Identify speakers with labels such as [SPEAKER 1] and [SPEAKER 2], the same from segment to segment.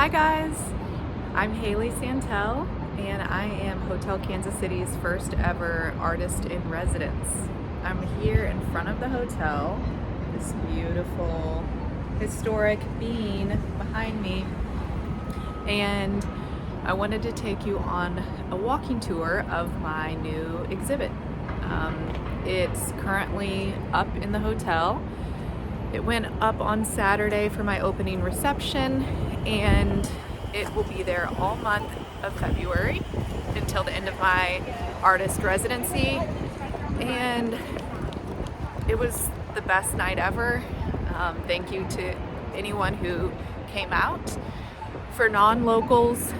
[SPEAKER 1] Hi guys, I'm Haley Santel and I am Hotel Kansas City's first ever artist in residence. I'm here in front of the hotel, this beautiful historic bean behind me, and I wanted to take you on a walking tour of my new exhibit. It's currently up in the hotel. It went up on Saturday for my opening reception, and it will be there all month of February until the end of my artist residency. And it was the best night ever. Thank you to anyone who came out. For non-locals,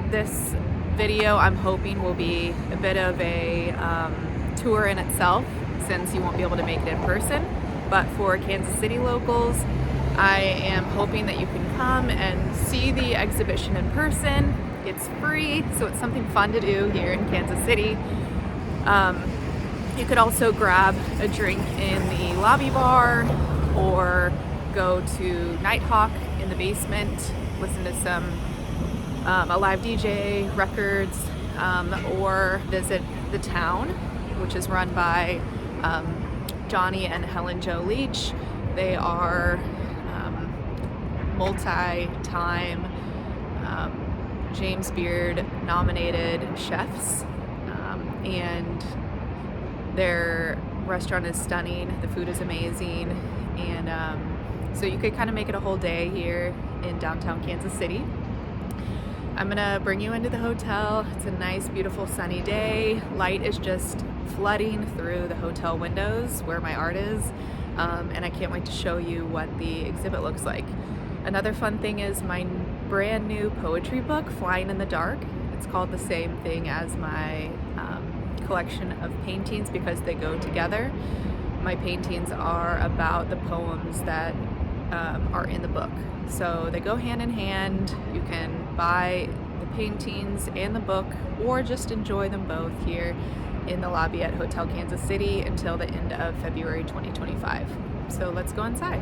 [SPEAKER 1] this video I'm hoping will be a bit of a tour in itself, since you won't be able to make it in person. But for Kansas City locals, I am hoping that you can come and see the exhibition in person. It's free, so it's something fun to do here in Kansas City. You could also grab a drink in the lobby bar, or go to Nighthawk in the basement, listen to some a live DJ, records, or visit the town, which is run by Johnny and Helen Jo Leach. They are multi-time James Beard nominated chefs, and their restaurant is stunning, the food is amazing, and so you could kind of make it a whole day here in downtown Kansas City. I'm gonna bring you into the hotel. It's a nice, beautiful, sunny day. Light is just flooding through the hotel windows where my art is, and I can't wait to show you what the exhibit looks like. Another fun thing is my brand new poetry book, Flying in the Dark. It's called the same thing as my collection of paintings because they go together. My paintings are about the poems that are in the book, so they go hand in hand. You can buy the paintings and the book, or just enjoy them both here in the lobby at Hotel Kansas City until the end of February 2025. So let's go inside.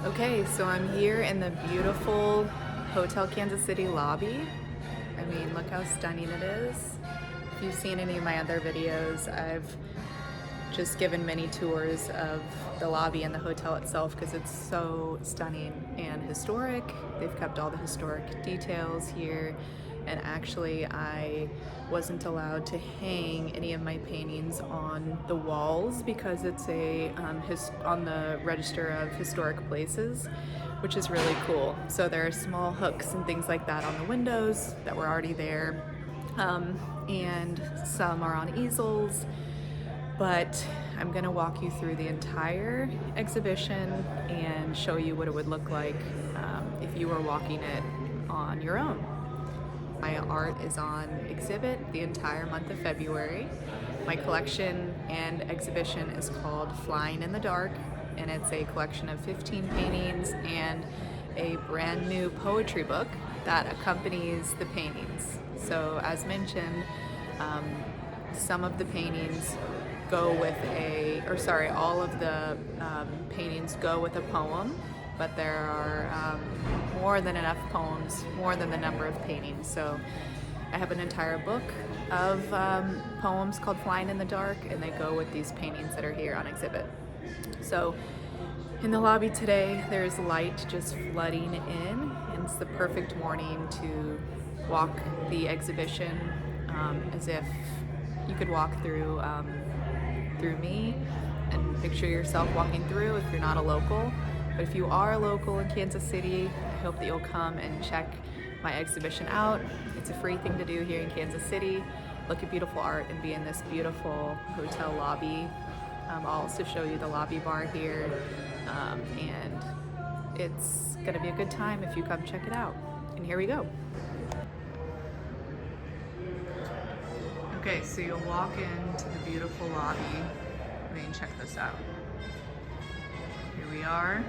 [SPEAKER 1] Okay, so I'm here in the beautiful Hotel Kansas City lobby. I mean, look how stunning it is. If you've seen any of my other videos, I've just given many tours of the lobby and the hotel itself because it's so stunning and historic. They've kept all the historic details here, and actually I wasn't allowed to hang any of my paintings on the walls because it's a on the Register of Historic Places, which is really cool. So there are small hooks and things like that on the windows that were already there, and some are on easels. But I'm gonna walk you through the entire exhibition and show you what it would look like if you were walking it on your own. My art is on exhibit the entire month of February. My collection and exhibition is called Flying in the Dark, and it's a collection of 15 paintings and a brand new poetry book that accompanies the paintings. So as mentioned, some of the paintings go with all of the paintings go with a poem, but there are more than enough poems, more than the number of paintings. So I have an entire book of poems called Flying in the Dark, and they go with these paintings that are here on exhibit. So in the lobby today, there's light just flooding in, and it's the perfect morning to walk the exhibition as if you could walk through me and picture yourself walking through if you're not a local. But if you are a local in Kansas City, I hope that you'll come and check my exhibition out. It's a free thing to do here in Kansas City, look at beautiful art and be in this beautiful hotel lobby. I'll also show you the lobby bar here, and it's gonna be a good time if you come check it out. And here we go. Okay, so you'll walk into the beautiful lobby. I mean, check this out. Here we are.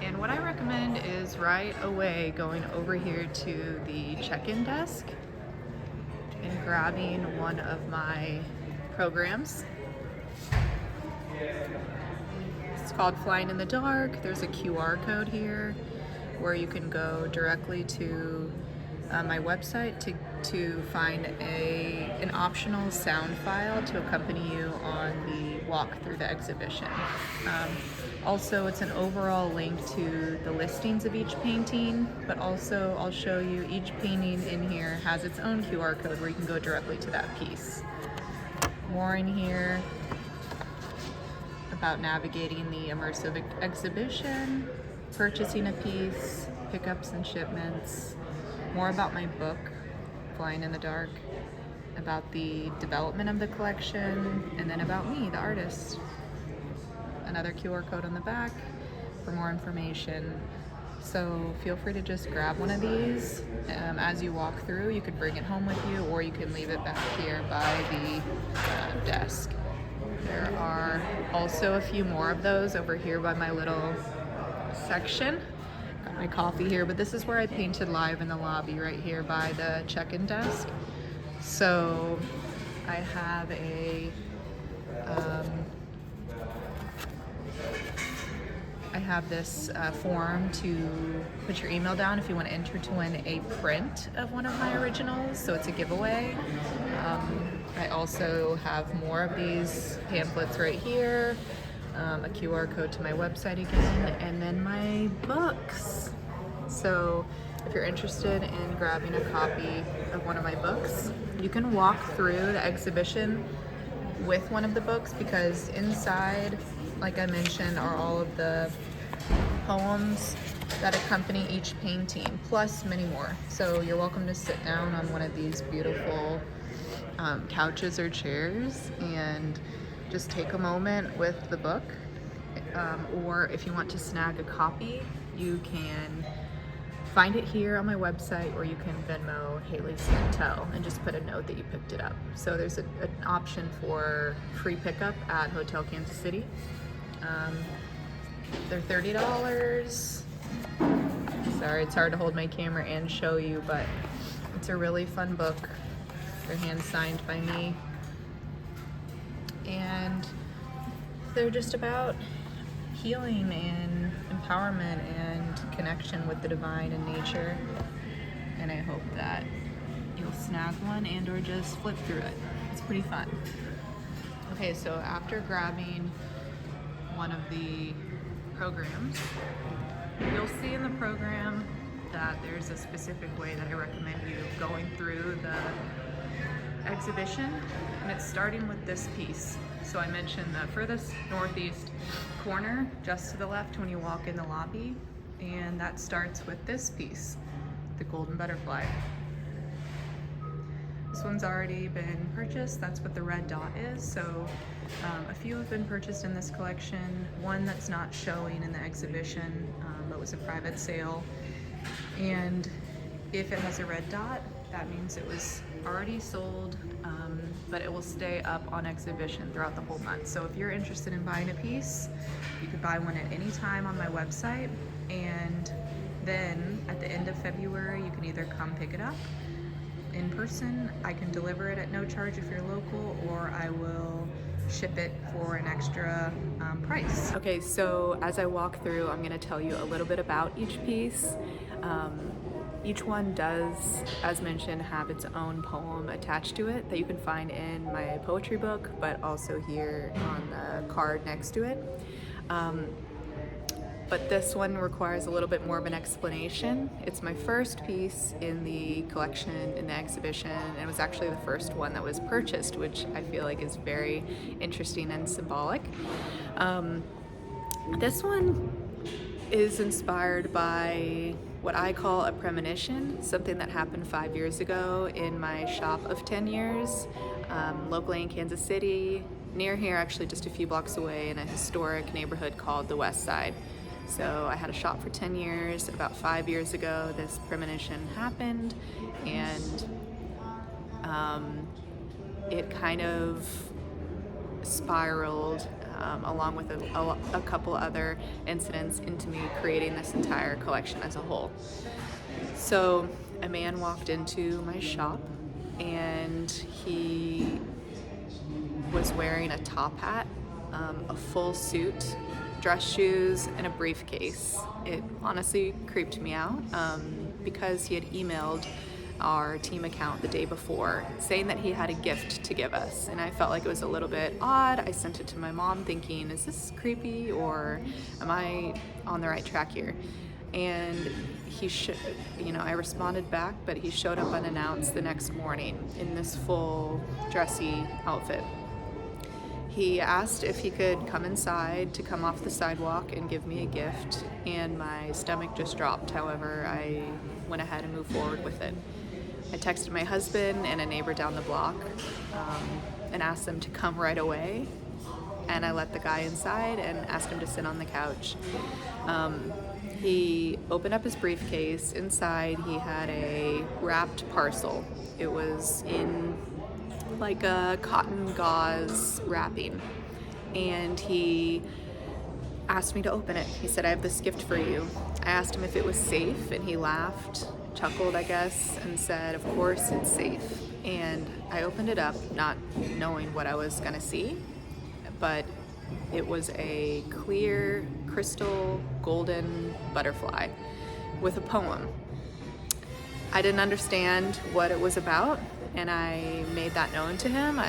[SPEAKER 1] And what I recommend is right away going over here to the check-in desk and grabbing one of my programs. It's called Flying in the Dark. There's a QR code here where you can go directly to my website to find an optional sound file to accompany you on the walk through the exhibition. Also, it's an overall link to the listings of each painting, but also I'll show you each painting in here has its own QR code where you can go directly to that piece. More in here about navigating the immersive exhibition, purchasing a piece, pickups and shipments, more about my book, Flying in the Dark, about the development of the collection, and then about me, the artist. Another QR code on the back for more information. So feel free to just grab one of these as you walk through. You could bring it home with you, or you can leave it back here by the desk. There are also a few more of those over here by my little section. Got my coffee here, but this is where I painted live in the lobby right here by the check-in desk. So I have this form to put your email down if you want to enter to win a print of one of my originals, so it's a giveaway. I also have more of these pamphlets right here, a QR code to my website again, and then my books. So if you're interested in grabbing a copy of one of my books, you can walk through the exhibition with one of the books, because inside, like I mentioned, are all of the poems that accompany each painting, plus many more. So you're welcome to sit down on one of these beautiful couches or chairs and just take a moment with the book. Or if you want to snag a copy, you can find it here on my website, or you can Venmo Haley Santel and just put a note that you picked it up. So there's an option for free pickup at Hotel Kansas City. They're $30. Sorry, it's hard to hold my camera and show you, but it's a really fun book. They're hand signed by me. And they're just about healing and empowerment and connection with the divine and nature. And I hope that you'll snag one and or just flip through it. It's pretty fun. Okay, so after grabbing one of the programs, you'll see in the program that there's a specific way that I recommend you going through the exhibition, and it's starting with this piece. So I mentioned the furthest northeast corner, just to the left when you walk in the lobby, and that starts with this piece, the golden butterfly. This one's already been purchased. That's what the red dot is. So a few have been purchased in this collection. One that's not showing in the exhibition, but was a private sale. And if it has a red dot, that means it was already sold, but it will stay up on exhibition throughout the whole month. So if you're interested in buying a piece, you could buy one at any time on my website, and then at the end of February, you can either come pick it up in person. I can deliver it at no charge if you're local, or I will ship it for an extra price. Okay, so as I walk through, I'm going to tell you a little bit about each piece. Each one does, as mentioned, have its own poem attached to it that you can find in my poetry book, but also here on the card next to it. But this one requires a little bit more of an explanation. It's my first piece in the collection, in the exhibition, and it was actually the first one that was purchased, which I feel like is very interesting and symbolic. This one is inspired by what I call a premonition, something that happened 5 years ago in my shop of 10 years, locally in Kansas City, near here actually, just a few blocks away in a historic neighborhood called the West Side. So I had a shop for 10 years. About 5 years ago, this premonition happened, and it kind of spiraled along with a couple other incidents into me creating this entire collection as a whole. So a man walked into my shop, and he was wearing a top hat, a full suit, dress shoes, and a briefcase. It honestly creeped me out because he had emailed our team account the day before saying that he had a gift to give us, and I felt like it was a little bit odd. I sent it to my mom thinking, is this creepy or am I on the right track here? And I responded back, but he showed up unannounced the next morning in this full dressy outfit. He asked if he could come inside to come off the sidewalk and give me a gift, and my stomach just dropped. However, I went ahead and moved forward with it. I texted my husband and a neighbor down the block and asked them to come right away, and I let the guy inside and asked him to sit on the couch. He opened up his briefcase. Inside he had a wrapped parcel. It was in like a cotton gauze wrapping, and he asked me to open it. He said, I have this gift for you. I asked him if it was safe, and he laughed, chuckled I guess, and said, of course it's safe. And I opened it up not knowing what I was gonna see, but it was a clear crystal golden butterfly with a poem. I didn't understand what it was about, and I made that known to him.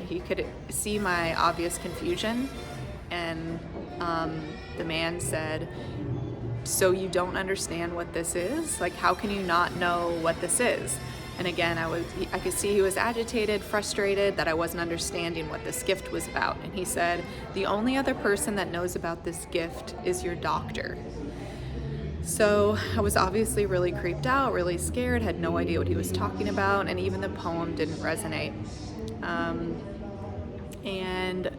[SPEAKER 1] He could see my obvious confusion, and the man said, so you don't understand what this is? Like, how can you not know what this is? And again, I could see he was agitated, frustrated that I wasn't understanding what this gift was about. And he said, the only other person that knows about this gift is your doctor. So I was obviously really creeped out, really scared, had no idea what he was talking about, and even the poem didn't resonate. And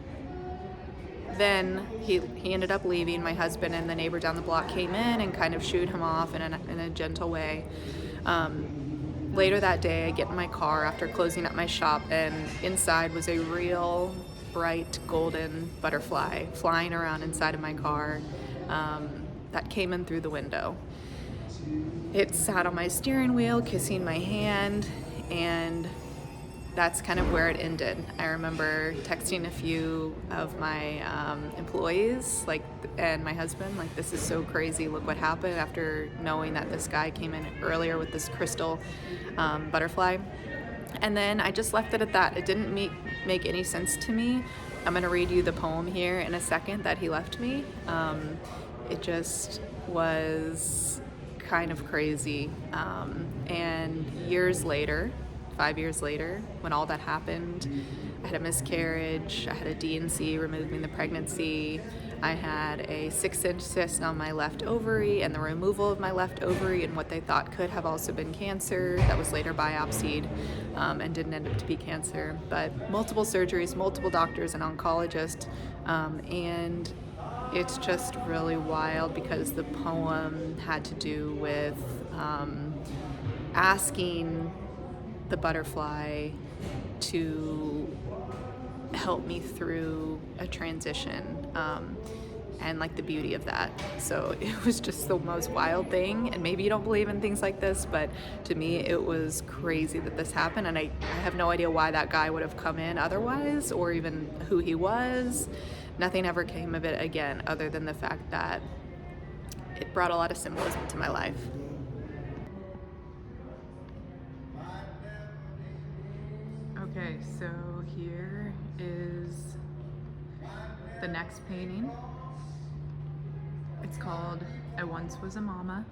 [SPEAKER 1] then he ended up leaving. My husband and the neighbor down the block came in and kind of shooed him off in a gentle way. Later that day, I get in my car after closing up my shop, and inside was a real bright golden butterfly flying around inside of my car that came in through the window. It sat on my steering wheel, kissing my hand, and that's kind of where it ended. I remember texting a few of my employees, and my husband, this is so crazy, look what happened, after knowing that this guy came in earlier with this crystal butterfly. And then I just left it at that. It didn't make any sense to me. I'm gonna read you the poem here in a second that he left me. It just was kind of crazy. And years later, 5 years later, when all that happened, I had a miscarriage, I had a D&C removing the pregnancy, I had a 6-inch cyst on my left ovary and the removal of my left ovary and what they thought could have also been cancer that was later biopsied and didn't end up to be cancer. But multiple surgeries, multiple doctors and oncologists, and it's just really wild because the poem had to do with asking the butterfly to help me through a transition and the beauty of that. So it was just the most wild thing, and maybe you don't believe in things like this, but to me it was crazy that this happened, and I have no idea why that guy would have come in otherwise, or even who he was. Nothing ever came of it again, other than the fact that it brought a lot of symbolism to my life. Okay, so here is the next painting. It's called I Once Was a Mama,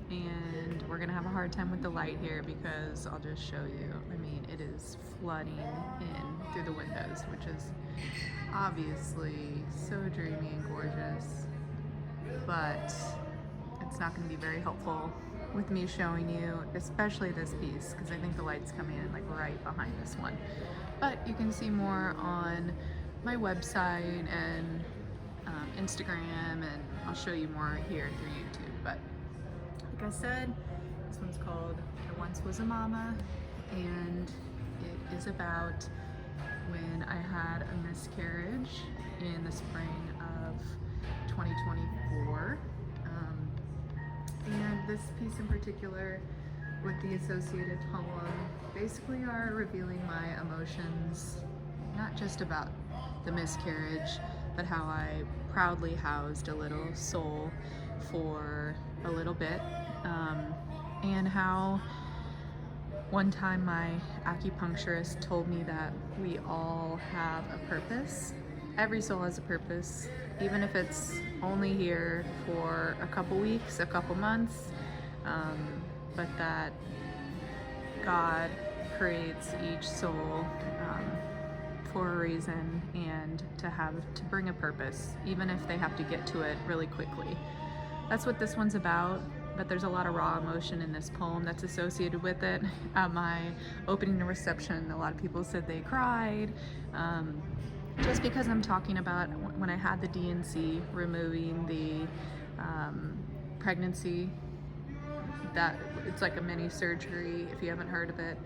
[SPEAKER 1] and we're gonna have a hard time with the light here because I'll just show you. I mean, it is flooding in through the windows, which is obviously so dreamy and gorgeous, but at it's not going to be very helpful with me showing you, especially this piece, because I think the light's coming in like right behind this one. But you can see more on my website and Instagram, and I'll show you more here through YouTube. But like I said, this one's called I Once Was a Mama, and it is about when I had a miscarriage in the spring of 2024. And this piece in particular with the associated poem basically are revealing my emotions, not just about the miscarriage, but how I proudly housed a little soul for a little bit, and how one time my acupuncturist told me that we all have a purpose. Every soul has a purpose, even if it's only here for a couple weeks, a couple months, but that God creates each soul for a reason, and to bring a purpose, even if they have to get to it really quickly. That's what this one's about. But there's a lot of raw emotion in this poem that's associated with it. At my opening reception, a lot of people said they cried, just because I'm talking about when I had the DNC, removing the pregnancy. That it's like a mini surgery, if you haven't heard of it,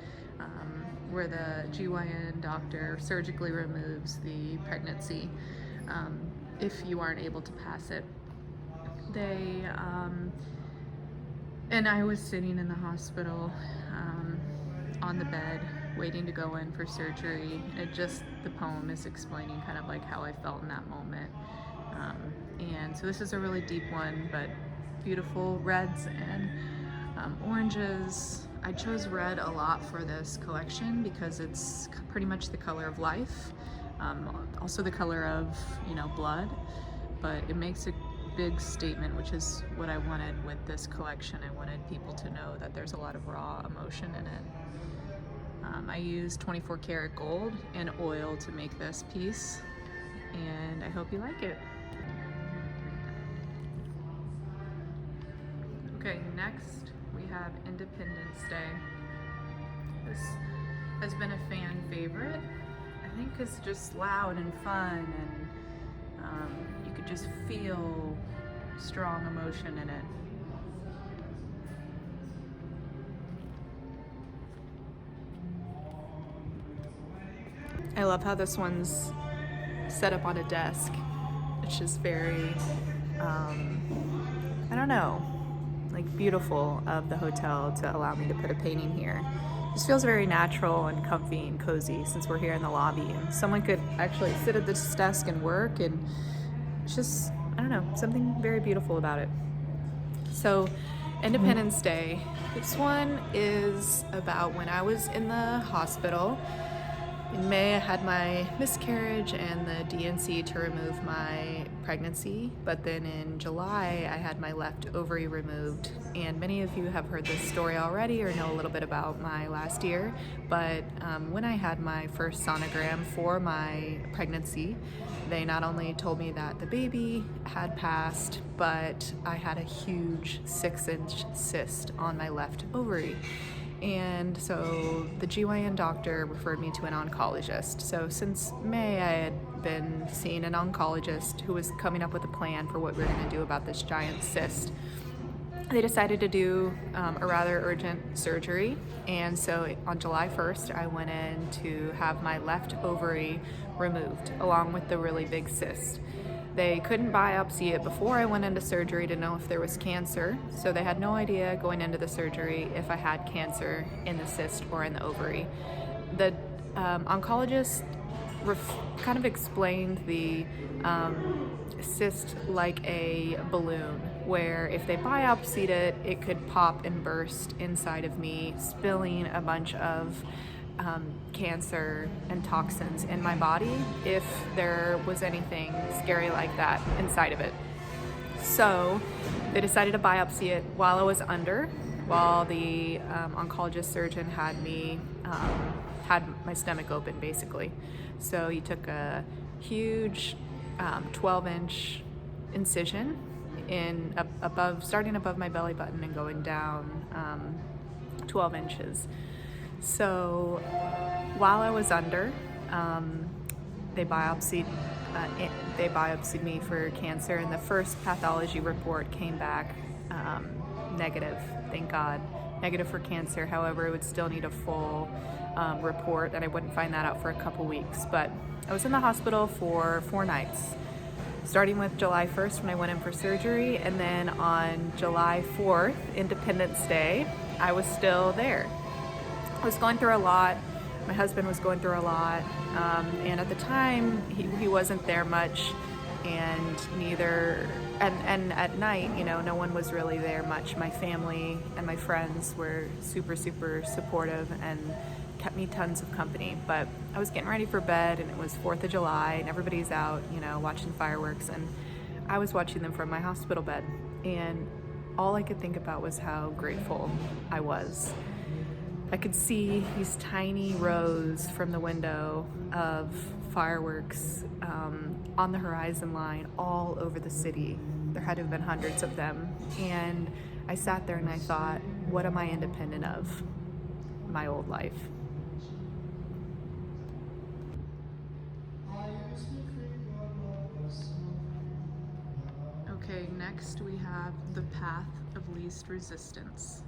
[SPEAKER 1] where the GYN doctor surgically removes the pregnancy if you aren't able to pass it. And I was sitting in the hospital on the bed waiting to go in for surgery. The poem is explaining kind of like how I felt in that moment. And so this is a really deep one, but beautiful reds and oranges. I chose red a lot for this collection because it's pretty much the color of life, also the color of, blood, but it makes a big statement, which is what I wanted with this collection. I wanted people to know that there's a lot of raw emotion in it. I used 24 karat gold and oil to make this piece, and I hope you like it. Okay, next we have Independence Day. This has been a fan favorite, I think, because it's just loud and fun, and you could just feel strong emotion in it. I love how this one's set up on a desk. It's just very, I don't know, like beautiful of the hotel to allow me to put a painting here. It just feels very natural and comfy and cozy since we're here in the lobby, and someone could actually sit at this desk and work, and it's just, I don't know, something very beautiful about it. So Independence Day, this one is about when I was in the hospital. In May, I had my miscarriage and the DNC to remove my pregnancy, but then in July, I had my left ovary removed. And many of you have heard this story already or know a little bit about my last year, but when I had my first sonogram for my pregnancy, they not only told me that the baby had passed, but I had a huge 6-inch cyst on my left ovary. And so the GYN doctor referred me to an oncologist. So since May, I had been seeing an oncologist who was coming up with a plan for what we were going to do about this giant cyst. They decided to do a rather urgent surgery, and so on July 1st, I went in to have my left ovary removed, along with the really big cyst. They couldn't biopsy it before I went into surgery to know if there was cancer, so they had no idea going into the surgery if I had cancer in the cyst or in the ovary. The oncologist kind of explained the cyst like a balloon, where if they biopsied it, it could pop and burst inside of me, spilling a bunch of cancer and toxins in my body if there was anything scary like that inside of it. So they decided to biopsy it while I was under, while the oncologist surgeon had my stomach open, basically. So he took a huge 12-inch incision starting above my belly button and going down 12 inches. So while I was under, they biopsied me for cancer, and the first pathology report came back negative, thank God, negative for cancer. However, it would still need a full report, and I wouldn't find that out for a couple weeks. But I was in the hospital for 4 nights, starting with July 1st when I went in for surgery, and then on July 4th, Independence Day, I was still there. I was going through a lot. My husband was going through a lot, and at the time he wasn't there much, and at night, you know, no one was really there much. My family and my friends were super supportive and kept me tons of company. But I was getting ready for bed, and it was 4th of July, and everybody's out, you know, watching fireworks, and I was watching them from my hospital bed, and all I could think about was how grateful I was. I could see these tiny rows from the window of fireworks on the horizon line all over the city. There had to have been hundreds of them. And I sat there and I thought, what am I independent of? My old life. Okay, next we have the path of least resistance.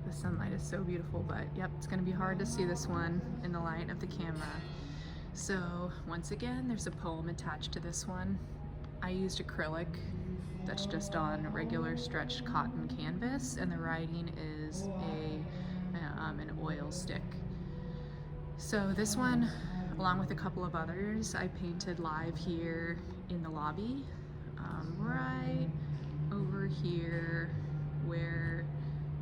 [SPEAKER 1] The sunlight is so beautiful, but yep, it's gonna be hard to see this one in the light of the camera. So once again, there's a poem attached to this one. I used acrylic that's just on regular stretched cotton canvas, and the writing is an oil stick. So this one, along with a couple of others, I painted live here in the lobby, right over here where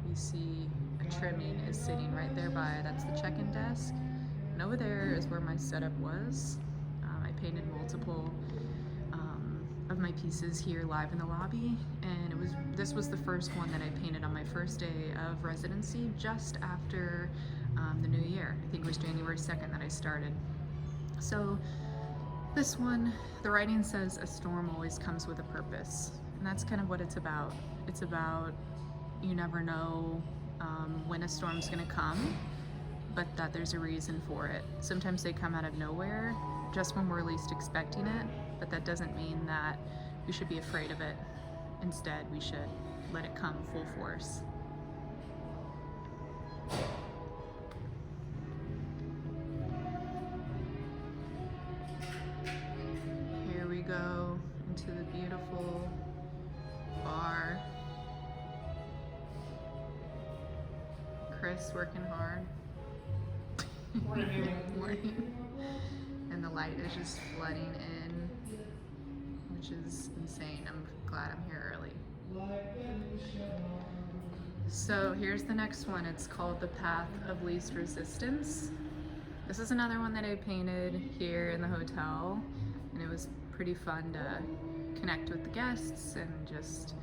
[SPEAKER 1] you see a trimming is sitting right there that's the check-in desk. And over there is where my setup was. I painted multiple of my pieces here live in the lobby, and this was the first one that I painted on my first day of residency, just after the new year. I think it was January 2nd that I started. So this one, the writing says, "A storm always comes with a purpose," and that's kind of what it's about. It's about, you never know when a storm's gonna come, but that there's a reason for it. Sometimes they come out of nowhere, just when we're least expecting it, but that doesn't mean that we should be afraid of it. Instead, we should let it come full force. Here we go into the beautiful bar. Chris working hard. Morning. And the light is just flooding in, which is insane. I'm glad I'm here early. So here's the next one. It's called The Path of Least Resistance. This is another one that I painted here in the hotel, and it was pretty fun to connect with the guests and just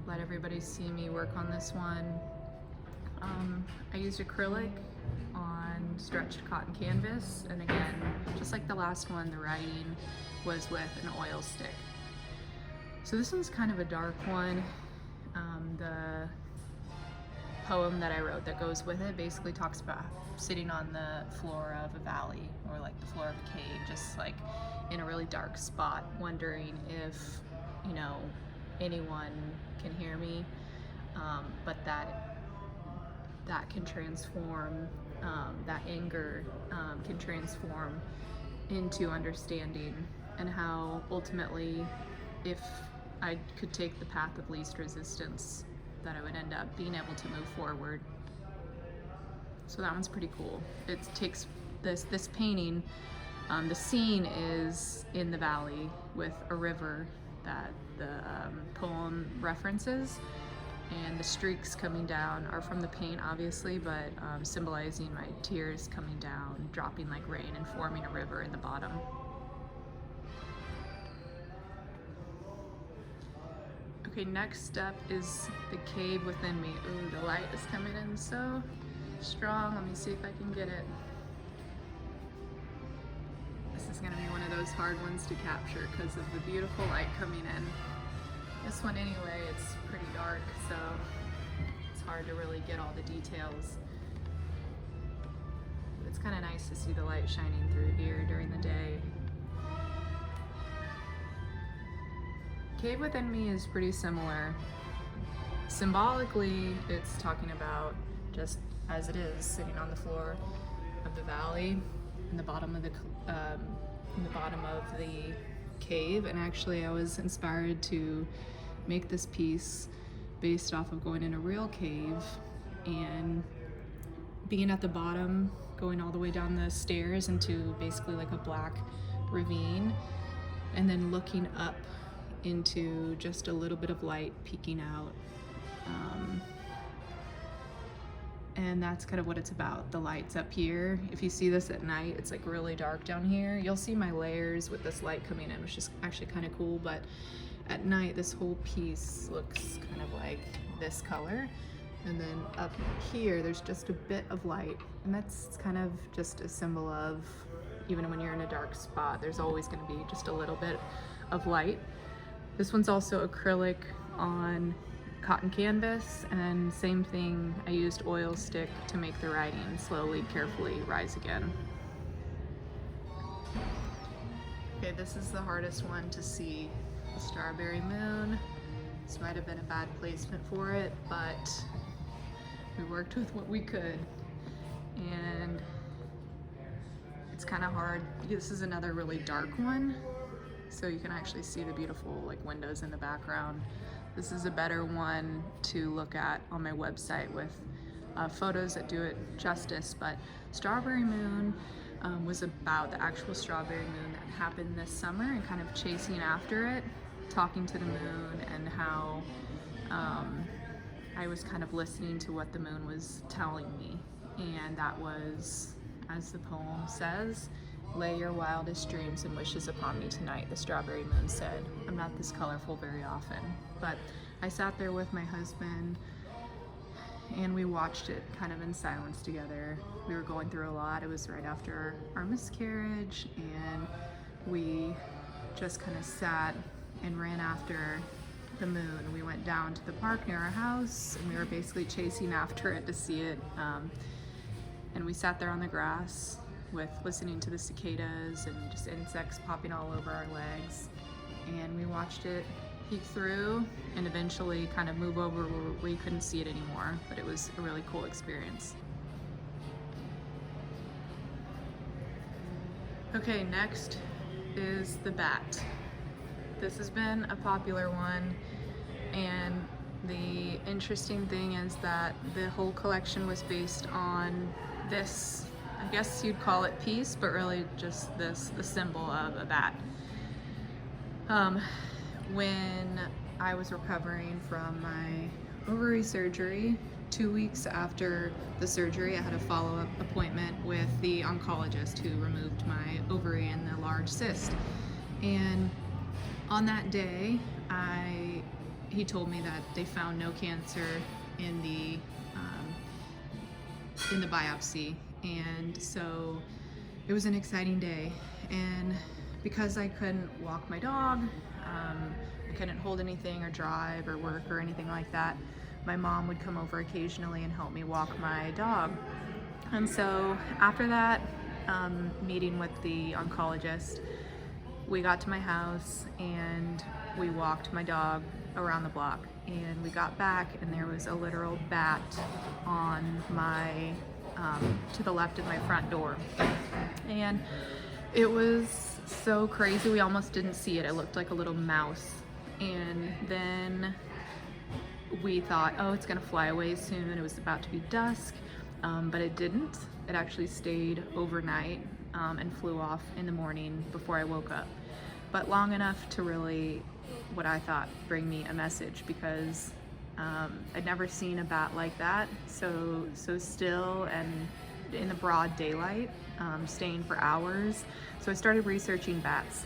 [SPEAKER 1] let everybody see me work on this one. I used acrylic on stretched cotton canvas, and again, just like the last one, the writing was with an oil stick. So this one's kind of a dark one. The poem that I wrote that goes with it basically talks about sitting on the floor of a valley, or like the floor of a cave, just like in a really dark spot, wondering if, you know, anyone can hear me, but that can transform, that anger can transform into understanding, and how ultimately, if I could take the path of least resistance, that I would end up being able to move forward. So that one's pretty cool. It takes this painting, the scene is in the valley with a river that the poem references, and the streaks coming down are from the paint, obviously, but symbolizing my tears coming down, dropping like rain, and forming a river in the bottom. Okay, next up is the cave within me. Ooh, the light is coming in so strong. Let me see if I can get it. This is gonna be one of those those hard ones to capture because of the beautiful light coming in. This one anyway, it's pretty dark, so it's hard to really get all the details. But it's kind of nice to see the light shining through here during the day. Cave Within Me is pretty similar. Symbolically, it's talking about just as it is, sitting on the floor of the valley in the bottom of the cave. And actually, I was inspired to make this piece based off of going in a real cave and being at the bottom, going all the way down the stairs into basically like a black ravine, and then looking up into just a little bit of light peeking out. And that's kind of what it's about, the lights up here. If you see this at night, it's like really dark down here. You'll see my layers with this light coming in, which is actually kind of cool, but at night this whole piece looks kind of like this color. And then up here, there's just a bit of light, and that's kind of just a symbol of, even when you're in a dark spot, there's always gonna be just a little bit of light. This one's also acrylic on cotton canvas, and same thing, I used oil stick to make the writing slowly, carefully rise again. Okay, this is the hardest one to see, the strawberry moon. This might have been a bad placement for it, but we worked with what we could. And it's kind of hard. This is another really dark one, so you can actually see the beautiful like windows in the background. This is a better one to look at on my website with photos that do it justice, but Strawberry Moon was about the actual strawberry moon that happened this summer and kind of chasing after it, talking to the moon, and how I was kind of listening to what the moon was telling me. And that was, as the poem says, "Lay your wildest dreams and wishes upon me tonight," the strawberry moon said. I'm not this colorful very often, but I sat there with my husband and we watched it kind of in silence together. We were going through a lot. It was right after our miscarriage, and we just kind of sat and ran after the moon. We went down to the park near our house and we were basically chasing after it to see it. And we sat there on the grass with listening to the cicadas and just insects popping all over our legs. And we watched it peek through and eventually kind of move over where we couldn't see it anymore. But it was a really cool experience. Okay, next is the bat. This has been a popular one, and the interesting thing is that the whole collection was based on this, I guess you'd call it piece, but really just this, the symbol of a bat. When I was recovering from my ovary surgery, 2 weeks after the surgery, I had a follow-up appointment with the oncologist who removed my ovary and the large cyst. And on that day, he told me that they found no cancer in the biopsy, and so it was an exciting day. And because I couldn't walk my dog, I couldn't hold anything or drive or work or anything like that, my mom would come over occasionally and help me walk my dog. And so after that meeting with the oncologist, we got to my house and we walked my dog around the block, and we got back and there was a literal bat on my to the left of my front door. And it was so crazy, we almost didn't see it. It looked like a little mouse. And then we thought, oh, it's gonna fly away soon. It was about to be dusk, but it didn't. It actually stayed overnight and flew off in the morning before I woke up. But long enough to really, what I thought, bring me a message, because I'd never seen a bat like that, so still and in the broad daylight, staying for hours. So I started researching bats,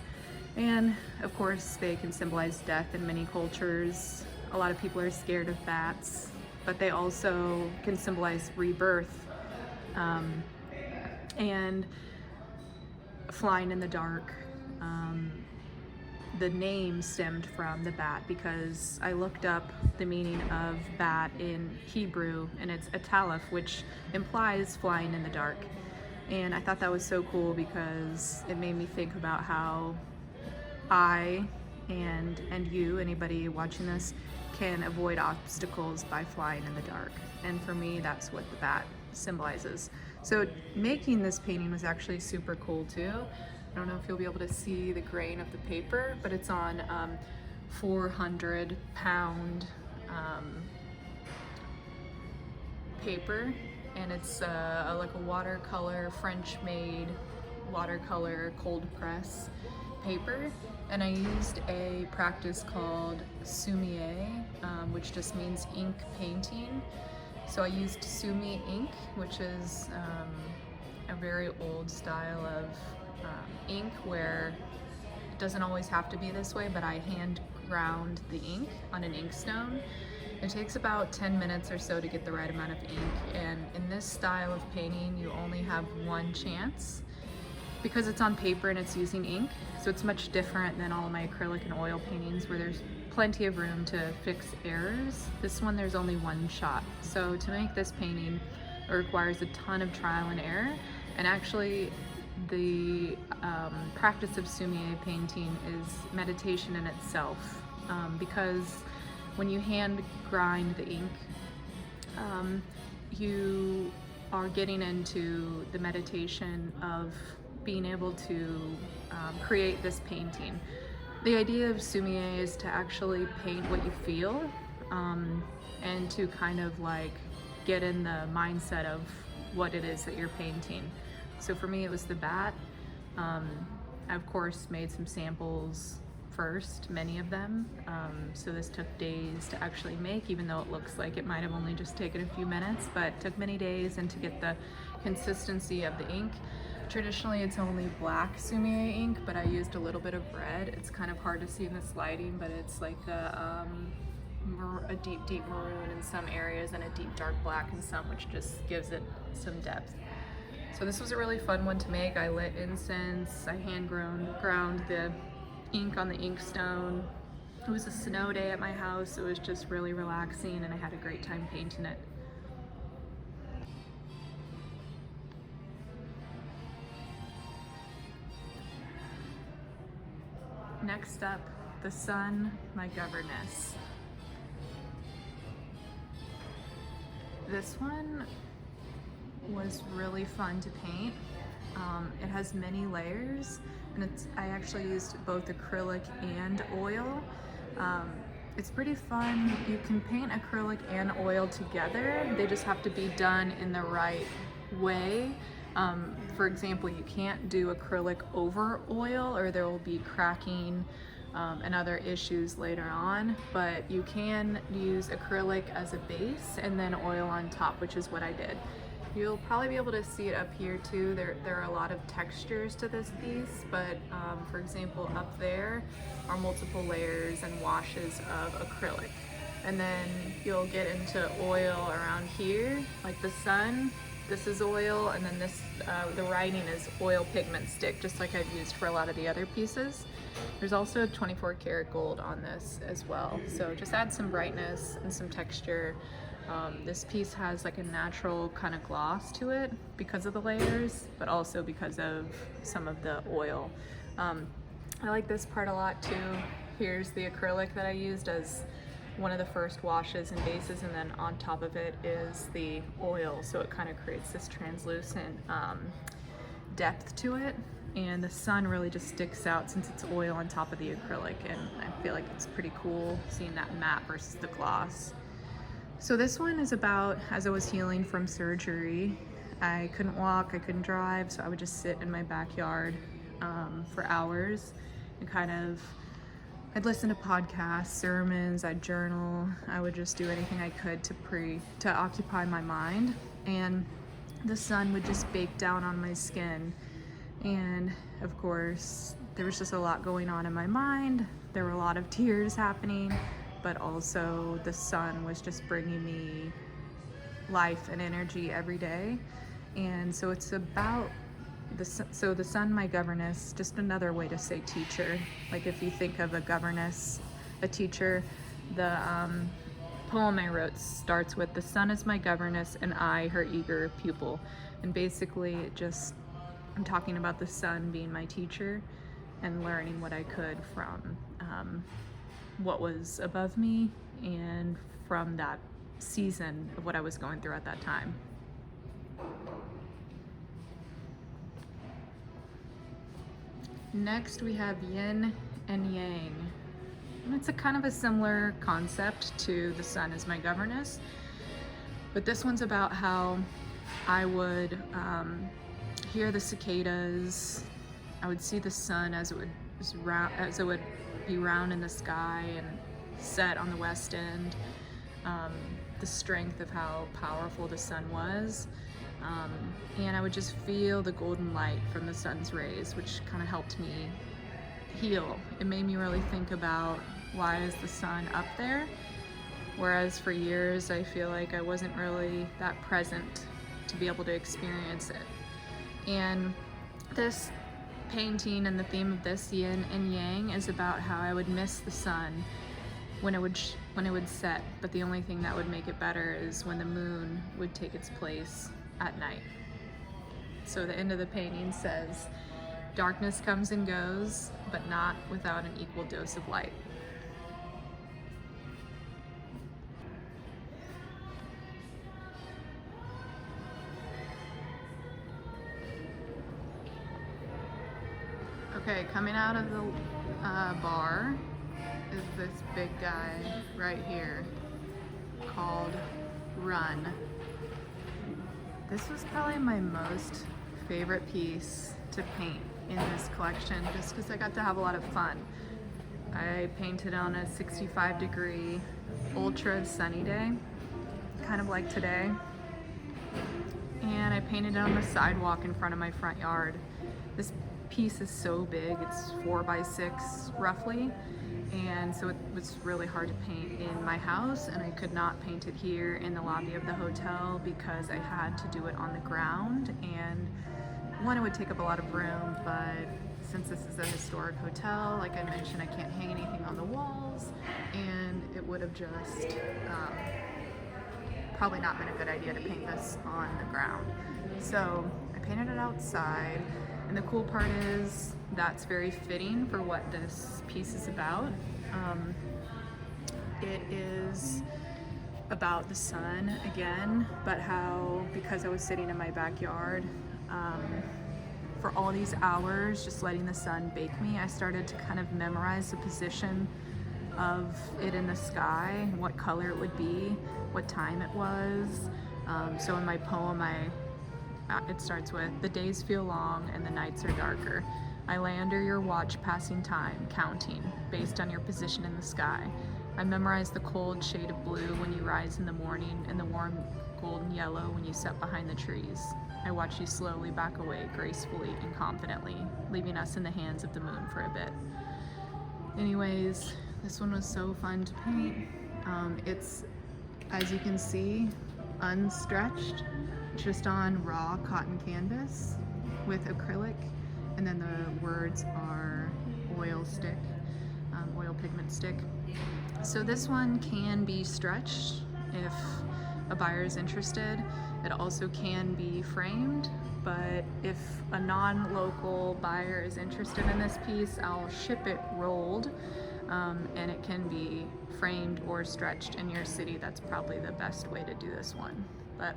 [SPEAKER 1] and of course they can symbolize death in many cultures. A lot of people are scared of bats, but they also can symbolize rebirth and flying in the dark. the name stemmed from the bat, because I looked up the meaning of bat in Hebrew, and it's atalef, which implies flying in the dark. And I thought that was so cool because it made me think about how I and you, anybody watching this, can avoid obstacles by flying in the dark. And for me, that's what the bat symbolizes. So making this painting was actually super cool too. I don't know if you'll be able to see the grain of the paper, but it's on 400-pound paper, and it's like a watercolor, French-made watercolor cold press paper. And I used a practice called sumi-e, which just means ink painting. So I used sumi ink, which is a very old style of ink where it doesn't always have to be this way, but I hand ground the ink on an inkstone. It takes about 10 minutes or so to get the right amount of ink, and in this style of painting you only have one chance because it's on paper and it's using ink. So it's much different than all of my acrylic and oil paintings where there's plenty of room to fix errors. This one, there's only one shot. So to make this painting, it requires a ton of trial and error, and actually the practice of sumi-e painting is meditation in itself, because when you hand grind the ink, you are getting into the meditation of being able to create this painting. The idea of sumi-e is to actually paint what you feel, and to kind of like get in the mindset of what it is that you're painting. So for me, it was the bat. I of course made some samples first, many of them. So this took days to actually make, even though it looks like it might have only just taken a few minutes, but it took many days, and to get the consistency of the ink. Traditionally it's only black sumi-e ink, but I used a little bit of red. It's kind of hard to see in this lighting, but it's like a deep maroon in some areas and a deep dark black in some, which just gives it some depth. So this was a really fun one to make. I lit incense, I hand ground the ink on the inkstone. It was a snow day at my house. It was just really relaxing, and I had a great time painting it. Next up, the sun, my governess. This one was really fun to paint. It has many layers, and I actually used both acrylic and oil. It's pretty fun. You can paint acrylic and oil together. They just have to be done in the right way. For example, you can't do acrylic over oil, or there will be cracking and other issues later on, but you can use acrylic as a base and then oil on top, which is what I did. You'll probably be able to see it up here too. There are a lot of textures to this piece, but for example, up there are multiple layers and washes of acrylic. And then you'll get into oil around here, like the sun. This is oil, and then this, the writing is oil pigment stick, just like I've used for a lot of the other pieces. There's also 24 karat gold on this as well. So just add some brightness and some texture. This piece has like a natural kind of gloss to it because of the layers, but also because of some of the oil. I like this part a lot too. Here's the acrylic that I used as one of the first washes and bases, and then on top of it is the oil, so it kind of creates this translucent depth to it. And the sun really just sticks out since it's oil on top of the acrylic, and I feel like it's pretty cool seeing that matte versus the gloss. So this one is about, as I was healing from surgery, I couldn't walk, I couldn't drive, so I would just sit in my backyard for hours and kind of, I'd listen to podcasts, sermons, I'd journal, I would just do anything I could to occupy my mind. And the sun would just bake down on my skin. And of course, there was just a lot going on in my mind. There were a lot of tears happening, but also the sun was just bringing me life and energy every day. And so it's about So the sun, my governess, just another way to say teacher. Like if you think of a governess, a teacher, the poem I wrote starts with, "The sun is my governess and I, her eager pupil." And basically I'm talking about the sun being my teacher and learning what I could from what was above me and from that season of what I was going through at that time. Next we have yin and yang. And it's a kind of a similar concept to the sun is my governess, but this one's about how I would hear the cicadas. I would see the sun as it would be round in the sky and set on the west end. The strength of how powerful the sun was. And I would just feel the golden light from the sun's rays, which kind of helped me heal. It made me really think about, why is the sun up there? Whereas for years I feel like I wasn't really that present to be able to experience it. And this painting and the theme of this yin and yang is about how I would miss the sun when it would set, but the only thing that would make it better is when the moon would take its place at night. So the end of the painting says, "Darkness comes and goes, but not without an equal dose of light." Okay, coming out of the bar is this big guy right here called Run. This was probably my most favorite piece to paint in this collection, just because I got to have a lot of fun. I painted on a 65-degree ultra sunny day, kind of like today, and I painted it on the sidewalk in front of my front yard. This piece is so big, it's 4 by 6 roughly, and so it was really hard to paint in my house, and I could not paint it here in the lobby of the hotel because I had to do it on the ground, and one, it would take up a lot of room, but since this is a historic hotel, like I mentioned, I can't hang anything on the walls, and it would have just probably not been a good idea to paint this on the ground. So I painted it outside, and the cool part is that's very fitting for what this piece is about. It is about the sun again, but how, because I was sitting in my backyard for all these hours just letting the sun bake me, I started to kind of memorize the position of it in the sky, what color it would be, what time it was. So in my poem, it starts with, "The days feel long and the nights are darker. I lay under your watch passing time, counting, based on your position in the sky. I memorize the cold shade of blue when you rise in the morning and the warm golden yellow when you set behind the trees. I watch you slowly back away, gracefully and confidently, leaving us in the hands of the moon for a bit." Anyways, this one was so fun to paint. It's, as you can see, unstretched, just on raw cotton canvas with acrylic, and then the words are oil pigment stick. So this one can be stretched if a buyer is interested. It also can be framed, but if a non-local buyer is interested in this piece, I'll ship it rolled, and it can be framed or stretched in your city. That's probably the best way to do this one. But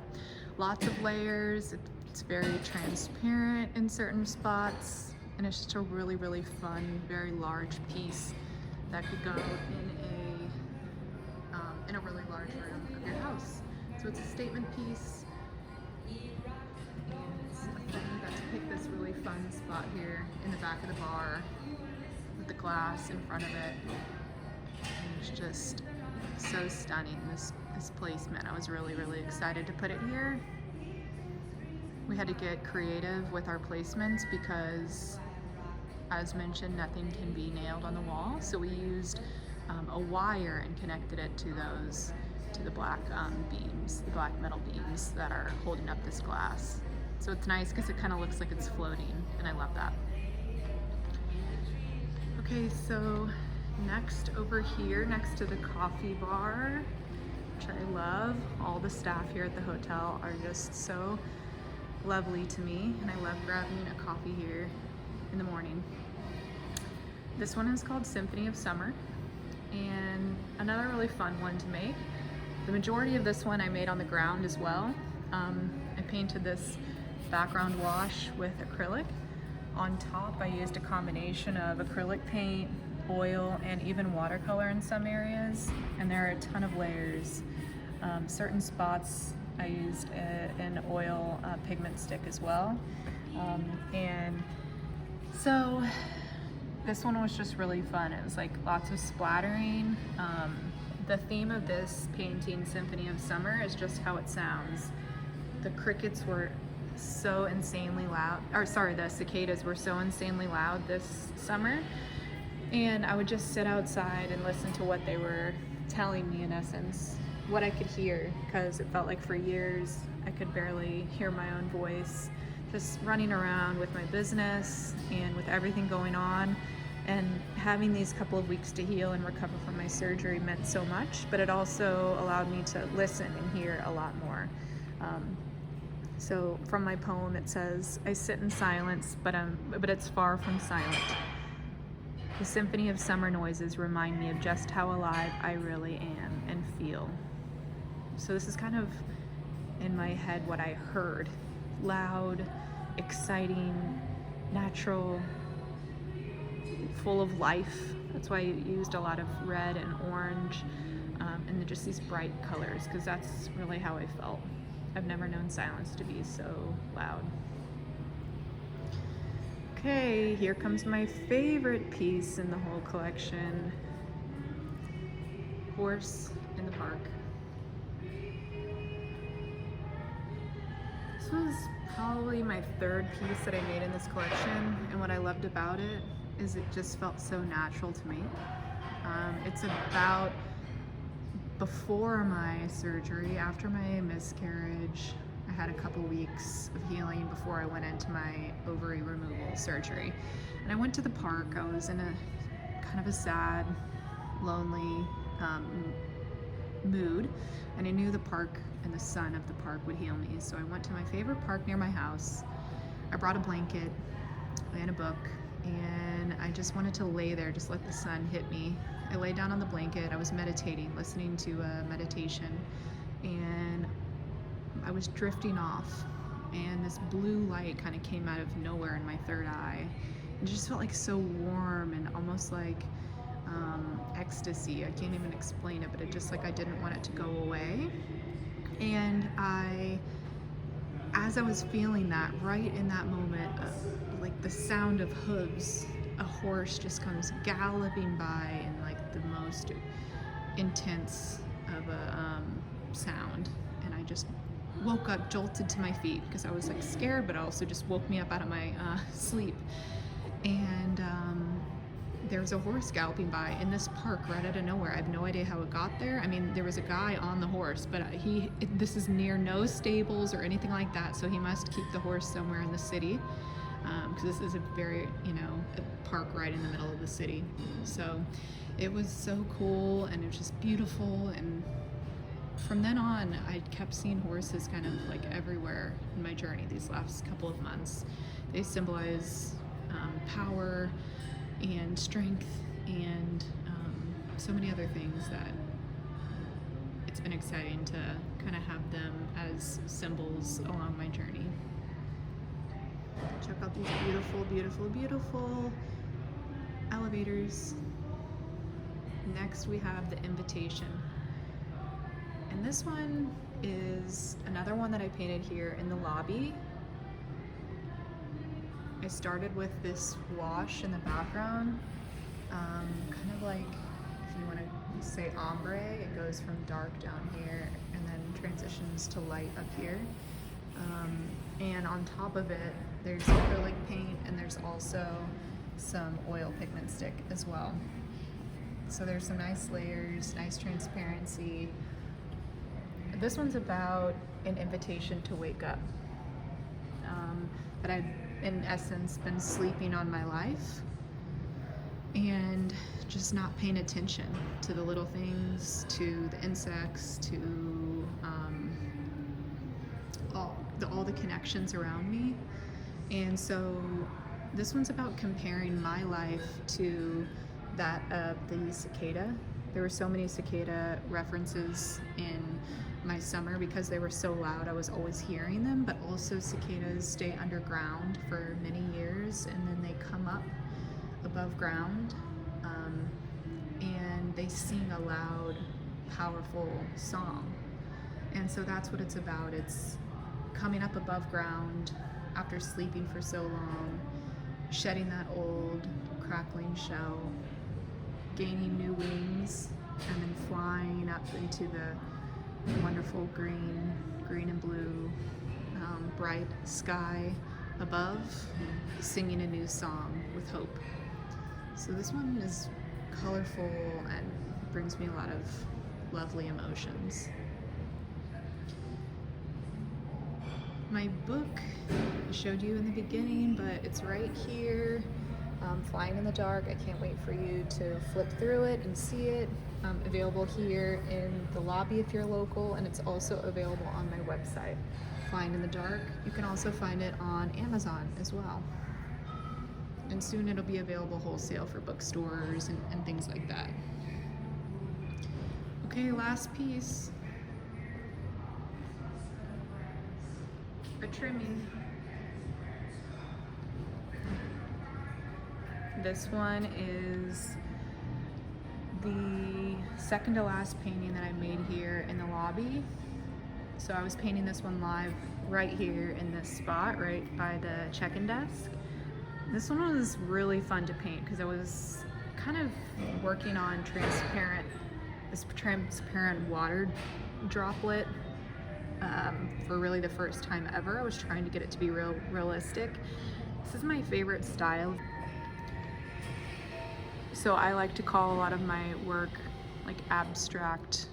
[SPEAKER 1] lots of layers, it's very transparent in certain spots, and it's just a really, really fun, very large piece that could go in a really large room of your house. So it's a statement piece, and you got to pick this really fun spot here in the back of the bar with the glass in front of it. And it's just so stunning, this placement. I was really, really excited to put it here. We had to get creative with our placements because, as mentioned, nothing can be nailed on the wall. So we used a wire and connected it to the black beams, the black metal beams that are holding up this glass. So it's nice because it kind of looks like it's floating, and I love that. Okay, so next over here, next to the coffee bar, which I love. All the staff here at the hotel are just so lovely to me, and I love grabbing a coffee here in the morning. This one is called Symphony of Summer, and another really fun one to make. The majority of this one I made on the ground as well. I painted this background wash with acrylic. On top, I used a combination of acrylic paint, oil, and even watercolor in some areas, and there are a ton of layers. Certain spots I used an oil pigment stick as well. And so this one was just really fun. It was like lots of splattering. The theme of this painting, Symphony of Summer, is just how it sounds. The crickets were so insanely loud, or sorry, the cicadas were so insanely loud this summer. And I would just sit outside and listen to what they were telling me, in essence, what I could hear, because it felt like for years I could barely hear my own voice, just running around with my business and with everything going on. And having these couple of weeks to heal and recover from my surgery meant so much, but it also allowed me to listen and hear a lot more. So from my poem, it says, I sit in silence, but it's far from silent. The symphony of summer noises remind me of just how alive I really am and feel. So this is kind of in my head what I heard. Loud, exciting, natural, full of life. That's why I used a lot of red and orange and just these bright colors, because that's really how I felt. I've never known silence to be so loud. Okay, here comes my favorite piece in the whole collection. Horse in the park. This was probably my third piece that I made in this collection, and what I loved about it is it just felt so natural to me. It's about before my surgery, after my miscarriage. I had a couple weeks of healing before I went into my ovary removal surgery. And I went to the park. I was in a kind of a sad, lonely mood, and I knew the park and the sun of the park would heal me. So I went to my favorite park near my house. I brought a blanket and a book, and I just wanted to lay there, just let the sun hit me. I lay down on the blanket. I was meditating, listening to a meditation, and I was drifting off, and this blue light kind of came out of nowhere in my third eye. It just felt like so warm and almost like ecstasy. I can't even explain it, but it just like I didn't want it to go away. And as I was feeling that, right in that moment, like the sound of hooves, a horse just comes galloping by in like the most intense of a sound, and I just woke up, jolted to my feet, because I was like scared, but it also just woke me up out of my sleep. And there was a horse galloping by in this park right out of nowhere. I have no idea how it got there. I mean, there was a guy on the horse, but this is near no stables or anything like that, so he must keep the horse somewhere in the city, because this is a very, a park right in the middle of the city. So it was so cool, and it was just beautiful. And from then on, I kept seeing horses kind of like everywhere in my journey these last couple of months. They symbolize power and strength and so many other things that it's been exciting to kind of have them as symbols along my journey. Check out these beautiful, beautiful, beautiful elevators. Next we have the invitation. And this one is another one that I painted here in the lobby. I started with this wash in the background, kind of like, if you want to say ombre, it goes from dark down here and then transitions to light up here. And on top of it, there's acrylic paint, and there's also some oil pigment stick as well. So there's some nice layers, nice transparency. This one's about an invitation to wake up. that I'd, in essence, been sleeping on my life and just not paying attention to the little things, to the insects, to all the connections around me. And so this one's about comparing my life to that of the cicada. There were so many cicada references in my summer because they were so loud. I was always hearing them, but also cicadas stay underground for many years and then they come up above ground, and they sing a loud, powerful song. And so that's what it's about. It's coming up above ground after sleeping for so long, shedding that old crackling shell, gaining new wings, and then flying up into the wonderful green and blue, bright sky above, singing a new song with hope. So this one is colorful and brings me a lot of lovely emotions. My book I showed you in the beginning, but it's right here, Flying in the Dark. I can't wait for you to flip through it and see it. Available here in the lobby if you're local, and it's also available on my website, Flying in the Dark. You can also find it on Amazon as well. And soon it'll be available wholesale for bookstores and things like that. Okay, last piece. A trimming. This one is the second to last painting that I made here in the lobby. So I was painting this one live right here in this spot, right by the check-in desk. This one was really fun to paint because I was kind of working on this transparent water droplet for really the first time ever. I was trying to get it to be realistic. This is my favorite style. So I like to call a lot of my work like abstract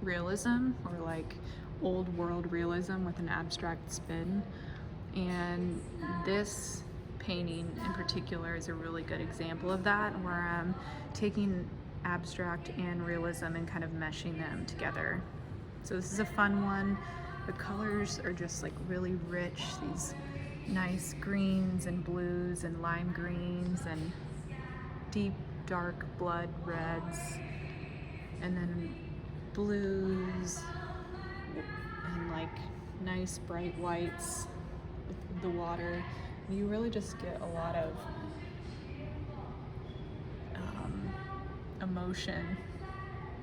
[SPEAKER 1] realism, or like old world realism with an abstract spin. And this painting in particular is a really good example of that, where I'm taking abstract and realism and kind of meshing them together. So this is a fun one. The colors are just like really rich, these nice greens and blues and lime greens and deep dark blood reds, and then blues and like nice bright whites with the water. You really just get a lot of emotion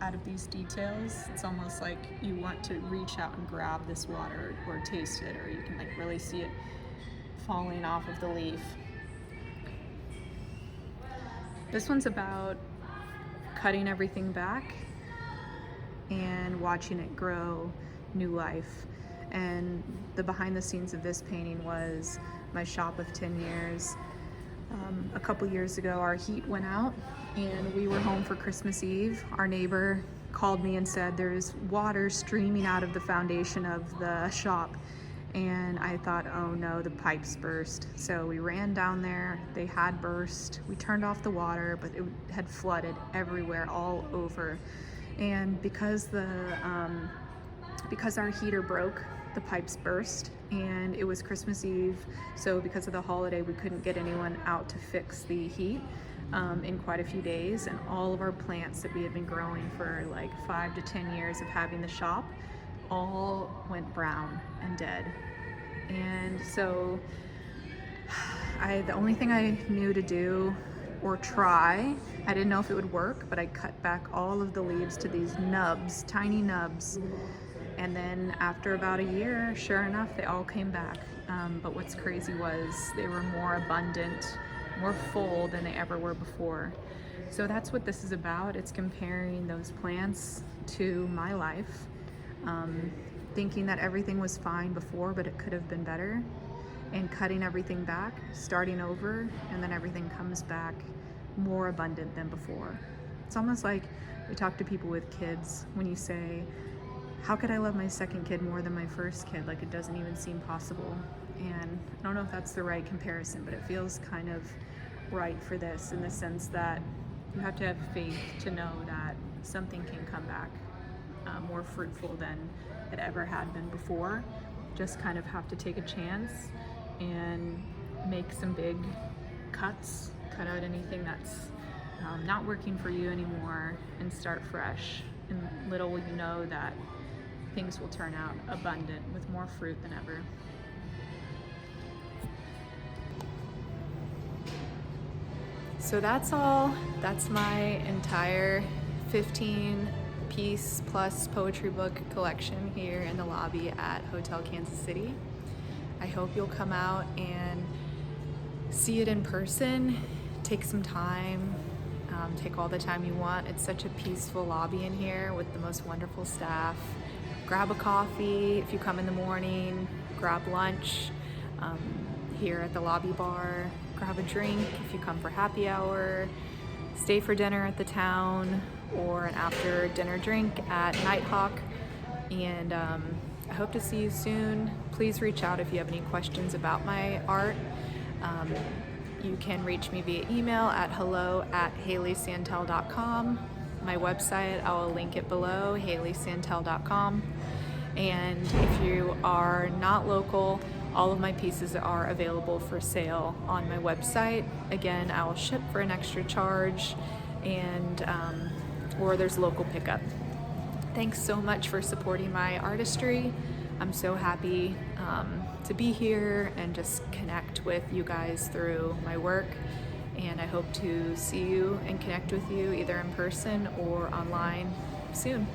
[SPEAKER 1] out of these details. It's almost like you want to reach out and grab this water or taste it, or you can like really see it falling off of the leaf. This one's about cutting everything back and watching it grow new life. And the behind the scenes of this painting was my shop of 10 years. A couple years ago, our heat went out and we were home for Christmas Eve. Our neighbor called me and said there's water streaming out of the foundation of the shop. And I thought, oh no, the pipes burst. So we ran down there, they had burst. We turned off the water, but it had flooded everywhere, all over. And because our heater broke, the pipes burst, and it was Christmas Eve. So because of the holiday, we couldn't get anyone out to fix the heat in quite a few days. And all of our plants that we had been growing for like 5 to 10 years of having the shop all went brown and dead. And so the only thing I knew to do or try, I didn't know if it would work, but I cut back all of the leaves to these nubs, tiny nubs. And then after about a year, sure enough, they all came back. But what's crazy was they were more abundant, more full than they ever were before. So that's what this is about. It's comparing those plants to my life. Thinking that everything was fine before, but it could have been better, and cutting everything back, starting over, and then everything comes back more abundant than before. It's almost like we talk to people with kids when you say, how could I love my second kid more than my first kid? Like, it doesn't even seem possible.
[SPEAKER 2] And I don't know if that's the right comparison, but it feels kind of right for this, in the sense that you have to have faith to know that something can come back more fruitful than it ever had been before. Just kind of have to take a chance and make some big cuts, cut out anything that's not working for you anymore, and start fresh. And little will you know that things will turn out abundant with more fruit than ever.
[SPEAKER 1] So that's all. That's my entire 15-piece plus poetry book collection here in the lobby at Hotel Kansas City. I hope you'll come out and see it in person. Take some time. Take all the time you want. It's such a peaceful lobby in here with the most wonderful staff. Grab a coffee if you come in the morning. Grab lunch here at the lobby bar. Grab a drink if you come for happy hour. Stay for dinner at the town or an after dinner drink at Nighthawk. And I hope to see you soon. Please reach out if you have any questions about my art. You can reach me via email at hello@haleysantel.com. My website, I will link it below, haleysantel.com. And if you are not local, all of my pieces are available for sale on my website. Again, I will ship for an extra charge, and or there's local pickup. Thanks so much for supporting my artistry. I'm so happy to be here and just connect with you guys through my work. And I hope to see you and connect with you either in person or online soon.